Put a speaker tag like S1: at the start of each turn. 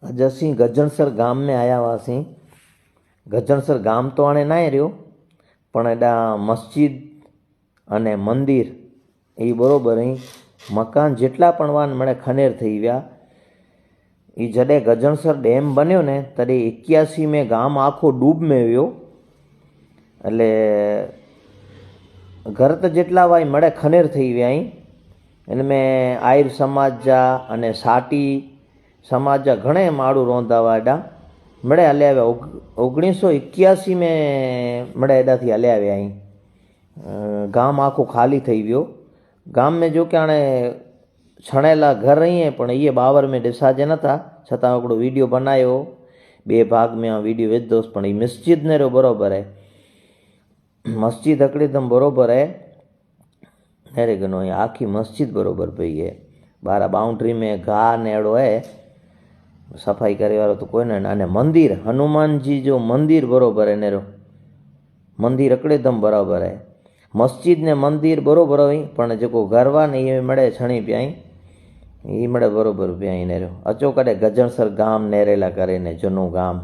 S1: अज असी गजणसर गाम में आया हुआसीं। गजणसर गाम तो हाणे ना रह्यो, पण एडा मस्जिद अने मंदिर ए बरोबर ही मकान जेटला पण वान मणे खनेर थई गया। ए जडे गजणसर डेम बन्यो ने तडे 81 में गाम आखो डूब में व्यो। एटले घर तो जेटला वाय मळे खनेर थई गया। इनमें आयर समाज जा अने साटी समाज जा घणे माण्हू रहंदा हुआ। एडा मळे हल्या व्या 1981 में मळे एडा थी हल्या व्या। गाम आखो खाली थई वियो। गाम में जो कि हाणे छणेला घर ही है, पण ये बावर में ॾिसाजे नथा। छतां हिकिड़ो वीडियो बनायो, बे भाग में आ वीडियो विझोसि। पण ई मस्जिद ने रो बरोबर है, मस्जिद हिकड़ीदम बरोबर है। अरे गनो आखी मस्जिद बरोबर पई है। बारा बाउंड्री में घाह ने अड़ो है, सफाई करे वालो तो कोई ना। अने मंदिर हनुमान जी जो मंदिर बरोबर है नेरो, मंदिर हिकड़ीदम बराबर है। मस्जिद ने मंदिर बरोबर हुई, पण जेको घरवा ने ये मळे छणी पियाई ई मळे बरोबर पियाई नेरो। अचो कॾे गजणसर गाम नेरेला करे ने जूनो गाम।